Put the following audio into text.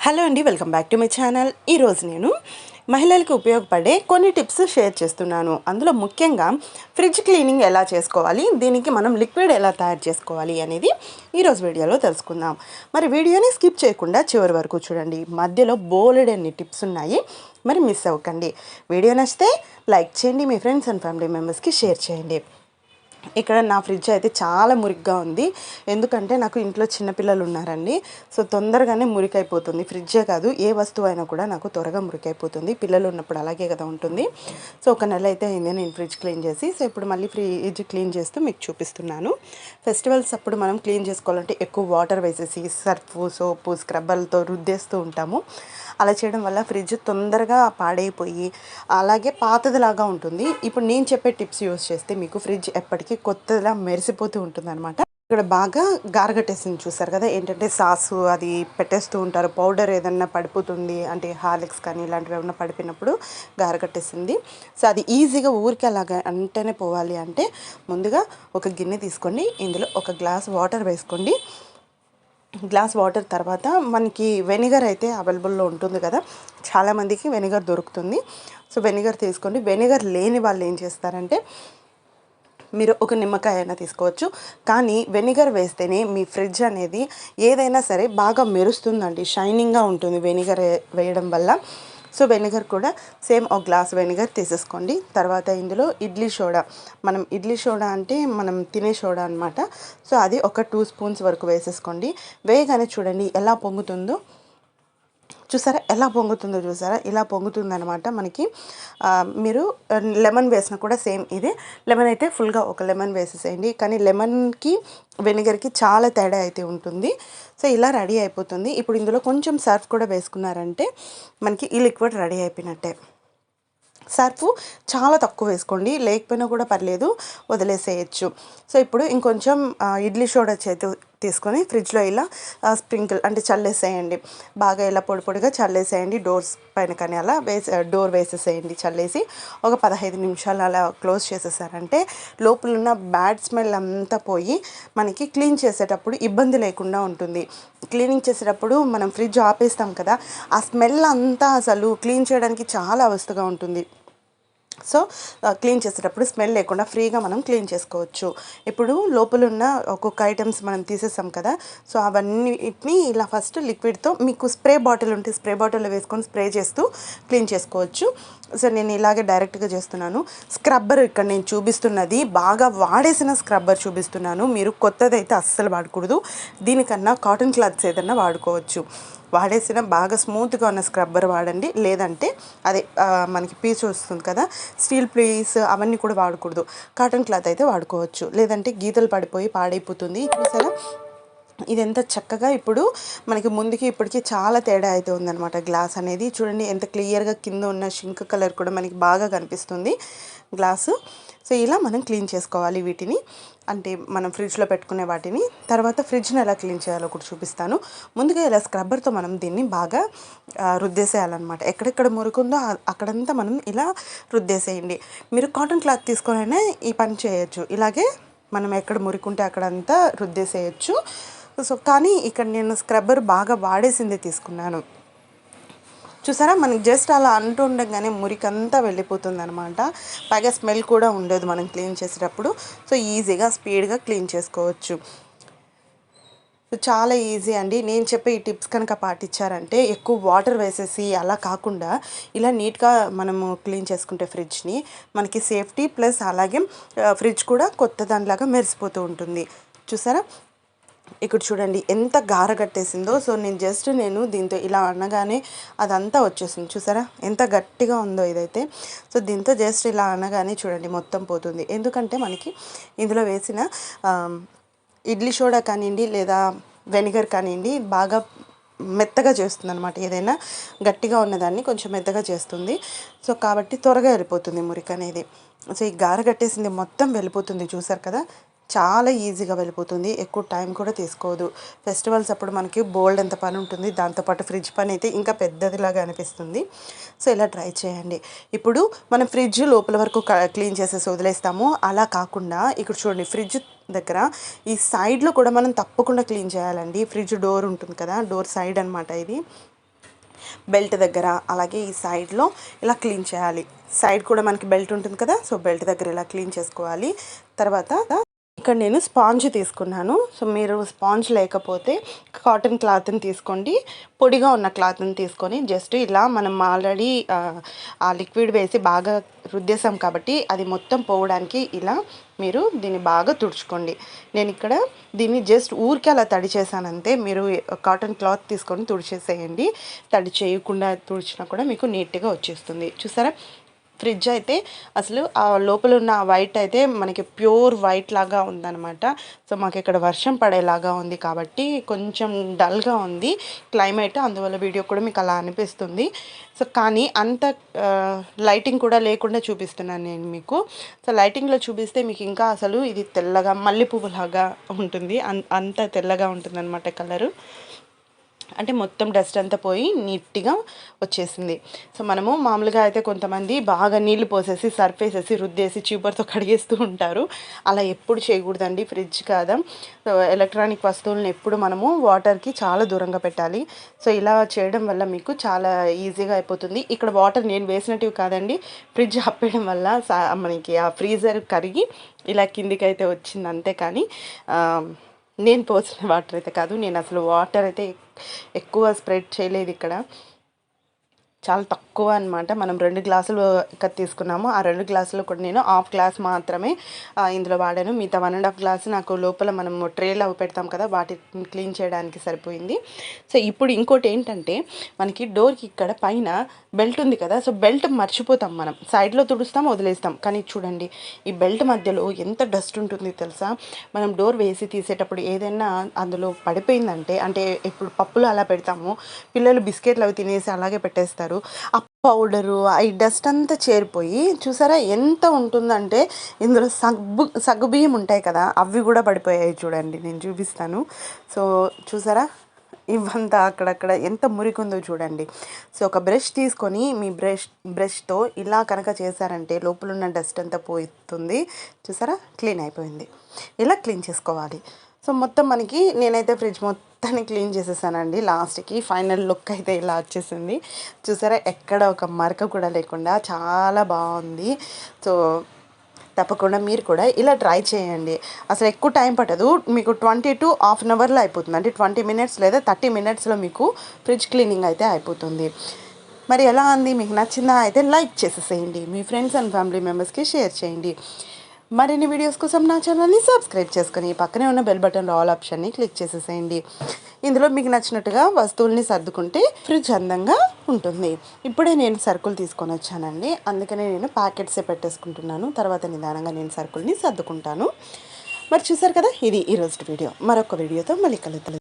Hello అండి, welcome back to my channel. ఈరోజు నేను మహిళలకు ఉపయోగపడే కొన్ని టిప్స్ షేర్ చేస్తున్నాను. అందులో ముఖ్యంగా ఫ్రిడ్జ్ క్లీనింగ్ ఎలా చేసుకోవాలి, దీనికి మనం లిక్విడ్ ఎలా తయారు చేసుకోవాలి అనేది ఈరోజు వీడియోలో తెలుసుకుందాం. మరి వీడియోని స్కిప్ చేయకుండా చివరి వరకు చూడండి. మధ్యలో బోలెడన్ని టిప్స్ ఉన్నాయి, మరి మిస్ అవ్వకండి. వీడియో నచ్చితే లైక్ చేయండి, మీ ఫ్రెండ్స్ అండ్ ఫ్యామిలీ మెంబర్స్కి షేర్ చేయండి. ఇక్కడ నా ఫ్రిడ్జ్ అయితే చాలా మురికిగా ఉంది. ఎందుకంటే నాకు ఇంట్లో చిన్నపిల్లలు ఉన్నారండి. సో తొందరగానే మురికైపోతుంది. ఫ్రిడ్జే కాదు, ఏ వస్తువు అయినా కూడా నాకు త్వరగా మురికైపోతుంది. పిల్లలు ఉన్నప్పుడు అలాగే కదా ఉంటుంది. సో ఒక నెల అయితే అయింది నేను ఫ్రిడ్జ్ క్లీన్ చేసి. సో ఇప్పుడు మళ్ళీ ఫ్రిడ్జ్ క్లీన్ చేస్తూ మీకు చూపిస్తున్నాను. ఫెస్టివల్స్ అప్పుడు మనం క్లీన్ చేసుకోవాలంటే ఎక్కువ వాటర్ వేసేసి సర్ఫ్, సోపు, స్క్రబ్బర్లతో రుద్దేస్తూ ఉంటాము. అలా చేయడం వల్ల ఫ్రిడ్జ్ తొందరగా పాడైపోయి అలాగే పాతదిలాగా ఉంటుంది. ఇప్పుడు నేను చెప్పే టిప్స్ యూస్ చేస్తే మీకు ఫ్రిడ్జ్ ఎప్పటికీ కొత్తలా మెరిసిపోతూ ఉంటుంది అనమాట. ఇక్కడ బాగా గారగట్టేసింది, చూసారు కదా. ఏంటంటే సాసు అది పెట్టేస్తూ ఉంటారు, పౌడర్ ఏదన్నా పడిపోతుంది అంటే హార్లిక్స్ కానీ ఇలాంటివి ఏమన్నా పడిపోయినప్పుడు గారగట్టేసింది. సో అది ఈజీగా ఊరికి అలాగా అంటేనే పోవాలి అంటే ముందుగా ఒక గిన్నె తీసుకోండి, ఇందులో ఒక గ్లాస్ వాటర్ వేసుకోండి. గ్లాస్ వాటర్ తర్వాత మనకి వెనిగర్ అయితే అవైలబుల్లో ఉంటుంది కదా, చాలామందికి వెనిగర్ దొరుకుతుంది. సో వెనిగర్ తీసుకోండి. వెనిగర్ లేని వాళ్ళు ఏం చేస్తారంటే మీరు ఒక నిమ్మకాయ అయినా తీసుకోవచ్చు, కానీ వెనిగర్ వేస్తేనే మీ ఫ్రిడ్జ్ అనేది ఏదైనా సరే బాగా మెరుస్తుందండి, షైనింగ్గా ఉంటుంది వెనిగర్ వేయడం వల్ల. సో వెనిగర్ కూడా సేమ్ ఒక గ్లాస్ వెనిగర్ తీసేసుకోండి. తర్వాత ఇందులో ఇడ్లీ సోడా, మనం ఇడ్లీ సోడా అంటే మనం తినే సోడా అనమాట. సో అది ఒక 2 స్పూన్స్ వరకు వేసేసుకోండి. వేయగానే చూడండి ఎలా పొంగుతుందో, చూసారా ఎలా పొంగుతుందో, చూసారా ఇలా పొంగుతుందనమాట మనకి. మీరు లెమన్ వేసినా కూడా సేమ్ ఇదే. లెమన్ అయితే ఫుల్గా ఒక లెమన్ వేసేసేయండి, కానీ లెమన్కి వెనిగర్కి చాలా తేడా అయితే ఉంటుంది. సో ఇలా రెడీ అయిపోతుంది. ఇప్పుడు ఇందులో కొంచెం సర్ఫ్ కూడా వేసుకున్నారంటే మనకి ఈ లిక్విడ్ రెడీ అయిపోయినట్టే. సర్ఫ్ చాలా తక్కువ వేసుకోండి, లేకపోయినా కూడా పర్లేదు, వదిలేసేయచ్చు. సో ఇప్పుడు ఇంకొంచెం ఇడ్లీ సోడా తీసుకొని ఫ్రిడ్జ్లో ఇలా స్ప్రింకిల్ అంటే చల్లేసేయండి. బాగా ఇలా పొడి పొడిగా చల్లేసేయండి. డోర్స్ పైన కానీ అలా డోర్ వేసేసేయండి. చల్లేసి ఒక 15 నిమిషాలు అలా క్లోజ్ చేసేసారంటే లోపల ఉన్న బ్యాడ్ స్మెల్ అంతా పోయి మనకి క్లీన్ చేసేటప్పుడు ఇబ్బంది లేకుండా ఉంటుంది. క్లీనింగ్ చేసేటప్పుడు మనం ఫ్రిడ్జ్ ఆపేస్తాం కదా, ఆ స్మెల్ అంతా అసలు క్లీన్ చేయడానికి చాలా అవస్థగా ఉంటుంది. సో క్లీన్ చేసేటప్పుడు స్మెల్ లేకుండా ఫ్రీగా మనం క్లీన్ చేసుకోవచ్చు. ఇప్పుడు లోపల ఉన్న ఒక్కొక్క ఐటమ్స్ మనం తీసేసాం కదా, సో అవన్నిటిని ఇలా ఫస్ట్ లిక్విడ్తో, మీకు స్ప్రే బాటిల్ ఉంటే స్ప్రే బాటిల్లో వేసుకొని స్ప్రే చేస్తూ క్లీన్ చేసుకోవచ్చు. సో నేను ఇలాగే డైరెక్ట్గా చేస్తున్నాను. స్క్రబ్బర్ ఇక్కడ నేను చూపిస్తున్నది బాగా వాడేసిన స్క్రబ్బర్ చూపిస్తున్నాను. మీరు కొత్తదైతే అస్సలు వాడకూడదు. దీనికన్నా కాటన్ క్లాత్స్ ఏదన్నా వాడుకోవచ్చు. వాడేసిన బాగా స్మూత్గా ఉన్న స్క్రబ్బర్ వాడండి. లేదంటే అదే మనకి పీచు వస్తుంది కదా, స్టీల్ పీస్, అవన్నీ కూడా వాడకూడదు. కాటన్ క్లాత్ అయితే వాడుకోవచ్చు. లేదంటే గీతలు పడిపోయి పాడైపోతుంది. చూసారా ఇది ఎంత చక్కగా ఇప్పుడు మనకి ముందుకి ఇప్పటికీ చాలా తేడా అయితే ఉందన్నమాట. గ్లాస్ అనేది చూడండి ఎంత క్లియర్గా, కింద ఉన్న షింక్ కలర్ కూడా మనకి బాగా కనిపిస్తుంది గ్లాసు. సో ఇలా మనం క్లీన్ చేసుకోవాలి వీటిని, అంటే మనం ఫ్రిడ్జ్లో పెట్టుకునే వాటిని. తర్వాత ఫ్రిడ్జ్ని ఎలా క్లీన్ చేయాలో కూడా చూపిస్తాను. ముందుగా ఇలా స్క్రబ్బర్తో మనం దీన్ని బాగా రుద్దేసేయాలన్నమాట. ఎక్కడెక్కడ మురుకుందో అక్కడంతా మనం ఇలా రుద్దేసేయండి. మీరు కాటన్ క్లాత్ తీసుకొనైనా ఈ పని చేయొచ్చు. ఇలాగే మనం ఎక్కడ మురికుంటే అక్కడంతా రుద్దేసేయచ్చు. సో కానీ ఇక్కడ నేను స్క్రబ్బర్ బాగా వాడేసిందే తీసుకున్నాను. చూసారా మనకి జస్ట్ అలా అంటూ ఉండగానే మురికంతా వెళ్ళిపోతుంది అనమాట. పైగా స్మెల్ కూడా ఉండదు మనం క్లీన్ చేసేటప్పుడు. సో ఈజీగా స్పీడ్గా క్లీన్ చేసుకోవచ్చు. సో చాలా ఈజీ అండి. నేను చెప్పే ఈ టిప్స్ కనుక పాటించారంటే ఎక్కువ వాటర్ వేసేసి అలా కాకుండా ఇలా నీట్గా మనము క్లీన్ చేసుకుంటే ఫ్రిడ్జ్ని మనకి సేఫ్టీ ప్లస్ అలాగే ఫ్రిడ్జ్ కూడా కొత్త దానిలాగా మెరిసిపోతూ ఉంటుంది. చూసారా ఇక్కడ చూడండి ఎంత గారగట్టేసిందో. సో నేను దీంతో ఇలా అనగానే అదంతా వచ్చేసింది. చూసారా ఎంత గట్టిగా ఉందో ఇదైతే. సో దీంతో జస్ట్ ఇలా అనగానే చూడండి మొత్తం పోతుంది. ఎందుకంటే మనకి ఇందులో వేసిన ఇడ్లీ సోడా కానివ్వండి లేదా వెనిగర్ కానివ్వండి బాగా మెత్తగా చేస్తుంది అనమాట. ఏదైనా గట్టిగా ఉన్నదాన్ని కొంచెం మెత్తగా చేస్తుంది. సో కాబట్టి త్వరగా వెళ్ళిపోతుంది మురికి అనేది. సో ఈ గారగట్టేసింది మొత్తం వెళ్ళిపోతుంది. చూసారు కదా చాలా ఈజీగా వెళ్ళిపోతుంది, ఎక్కువ టైం కూడా తీసుకోదు. ఫెస్టివల్స్ అప్పుడు మనకి బోల్డ్ ఎంత పని ఉంటుంది, దాంతోపాటు ఫ్రిడ్జ్ పని అయితే ఇంకా పెద్దదిలాగా అనిపిస్తుంది. సో ఇలా ట్రై చేయండి. ఇప్పుడు మనం ఫ్రిడ్జ్ లోపల వరకు క్లీన్ చేసేసి వదిలేస్తాము. అలా కాకుండా ఇక్కడ చూడండి ఫ్రిడ్జ్ దగ్గర ఈ సైడ్లో కూడా మనం తప్పకుండా క్లీన్ చేయాలండి. ఫ్రిడ్జ్ డోర్ ఉంటుంది కదా, డోర్ సైడ్ అనమాట ఇది. బెల్ట్ దగ్గర అలాగే ఈ సైడ్లో ఇలా క్లీన్ చేయాలి. సైడ్ కూడా మనకి బెల్ట్ ఉంటుంది కదా, సో బెల్ట్ దగ్గర ఇలా క్లీన్ చేసుకోవాలి. తర్వాత ఇక్కడ నేను స్పాంజ్ తీసుకున్నాను. సో మీరు స్పాంజ్ లేకపోతే కాటన్ క్లాత్ని తీసుకోండి. పొడిగా ఉన్న క్లాత్ని తీసుకొని జస్ట్ ఇలా మనం ఆల్రెడీ ఆ లిక్విడ్ వేసి బాగా రుద్దేశాం కాబట్టి అది మొత్తం పోవడానికి ఇలా మీరు దీన్ని బాగా తుడుచుకోండి. నేను ఇక్కడ దీన్ని జస్ట్ ఊరికే అలా తడి చేశానంతే. మీరు కాటన్ క్లాత్ తీసుకొని తుడిచేసేయండి. తడి చేయకుండా తుడిచినా కూడా మీకు నీట్గా వచ్చేస్తుంది. చూసారా, ఫ్రిడ్జ్ అయితే అసలు ఆ లోపల ఉన్న వైట్ అయితే మనకి ప్యూర్ వైట్ లాగా ఉందన్నమాట. సో మాకు ఇక్కడ వర్షం పడేలాగా ఉంది కాబట్టి కొంచెం డల్గా ఉంది క్లైమేట్, అందువల్ల వీడియో కూడా మీకు అలా అనిపిస్తుంది. సో కానీ అంత లైటింగ్ కూడా లేకుండా చూపిస్తున్నాను నేను మీకు. సో లైటింగ్లో చూపిస్తే మీకు ఇంకా అసలు ఇది తెల్లగా మల్లెపువ్వులాగా ఉంటుంది, అంత తెల్లగా ఉంటుంది అన్నమాట కలరు. అంటే మొత్తం డస్ట్ అంతా పోయి నీట్గా వచ్చేసింది. సో మనము మామూలుగా అయితే కొంతమంది బాగా నీళ్లు పోసేసి సర్ఫ్ వేసేసి రుద్దేసి చీపర్తో కడిగేస్తూ ఉంటారు. అలా ఎప్పుడు చేయకూడదండి. ఫ్రిడ్జ్ కాదా, సో ఎలక్ట్రానిక్ వస్తువులను ఎప్పుడు మనము వాటర్కి చాలా దూరంగా పెట్టాలి. సో ఇలా చేయడం వల్ల మీకు చాలా ఈజీగా అయిపోతుంది. ఇక్కడ వాటర్ నేను వేసినట్టు కాదండి, ఫ్రిడ్జ్ ఆపేయడం వల్ల మనకి ఆ ఫ్రీజర్ కరిగి ఇలా కిందికి అయితే వచ్చింది అంతే. కానీ నేను పోసిన వాటర్ అయితే కాదు. నేను అసలు వాటర్ అయితే ఎక్కువ స్ప్రెడ్ చేయలేదు ఇక్కడ, చాలా తక్కువ అనమాట. మనం 2 గ్లాసులు ఇక్కడ తీసుకున్నాము. ఆ 2 గ్లాసులు కూడా నేను హాఫ్ గ్లాస్ మాత్రమే ఇందులో వాడాను. మిగతా 1.5 గ్లాసు నాకు లోపల మనం ట్రేలో పెడతాం కదా, వాటిని క్లీన్ చేయడానికి సరిపోయింది. సో ఇప్పుడు ఇంకోటి ఏంటంటే మనకి డోర్కి ఇక్కడ పైన బెల్ట్ ఉంది కదా, సో బెల్ట్ మర్చిపోతాం మనం, సైడ్లో తుడుస్తాం వదిలేస్తాం. కానీ చూడండి ఈ బెల్ట్ మధ్యలో ఎంత డస్ట్ ఉంటుంది తెలుసా. మనం డోర్ వేసి తీసేటప్పుడు ఏదైనా అందులో పడిపోయిందంటే, అంటే ఇప్పుడు పప్పులు అలా పెడతాము, పిల్లలు బిస్కెట్లు అవి తినేసి అలాగే పెట్టేస్తారు. ఆ పౌడరు ఈ డస్ట్ అంతా చేరిపోయి చూసారా ఎంత ఉంటుందంటే, ఇందులో సగ్గుబియ్యం ఉంటాయి కదా, అవి కూడా పడిపోయాయి. చూడండి నేను చూపిస్తాను. సో చూసారా ఇవంతా అక్కడక్కడ ఎంత మురికుందో చూడండి. సో ఒక బ్రష్ తీసుకొని మీ బ్రష్తో ఇలా కనుక చేశారంటే లోపల ఉన్న డస్ట్ అంతా పోతుంది. చూసారా క్లీన్ అయిపోయింది. ఇలా క్లీన్ చేసుకోవాలి. సో మొత్తం మనకి నేనైతే ఫ్రిడ్జ్ మొత్తాన్ని క్లీన్ చేసేసానండి. లాస్ట్కి ఫైనల్ లుక్ అయితే ఇలా వచ్చేసింది. చూసారా ఎక్కడ ఒక మరక కూడా లేకుండా చాలా బాగుంది. సో తప్పకుండా మీరు కూడా ఇలా ట్రై చేయండి. అసలు ఎక్కువ టైం పట్టదు మీకు, 20 to హాఫ్ అన్ అవర్లో అయిపోతుంది. అంటే 20 minutes లేదా 30 minutesలో మీకు ఫ్రిడ్జ్ క్లీనింగ్ అయితే అయిపోతుంది. మరి ఎలా ఉంది, మీకు నచ్చిందా అయితే లైక్ చేసేసేయండి, మీ ఫ్రెండ్స్ అండ్ ఫ్యామిలీ మెంబర్స్కి షేర్ చేయండి. మరిన్ని వీడియోస్ కోసం నా ఛానల్ని సబ్స్క్రైబ్ చేసుకొని పక్కనే ఉన్న బెల్ బటన్లో ఆల్ ఆప్షన్ని క్లిక్ చేసేసేయండి. ఇందులో మీకు నచ్చినట్టుగా వస్తువుల్ని సర్దుకుంటే ఫ్రిడ్జ్ అందంగా ఉంటుంది. ఇప్పుడే నేను సరుకులు తీసుకొని వచ్చానండి, అందుకనే నేను ప్యాకెట్సే పెట్టేసుకుంటున్నాను. తర్వాత నిదానంగా నేను సరుకుల్ని సర్దుకుంటాను. మరి చూసారు కదా, ఇది ఈరోజు వీడియో. మరొక వీడియోతో మళ్ళీ కలుద్దాం.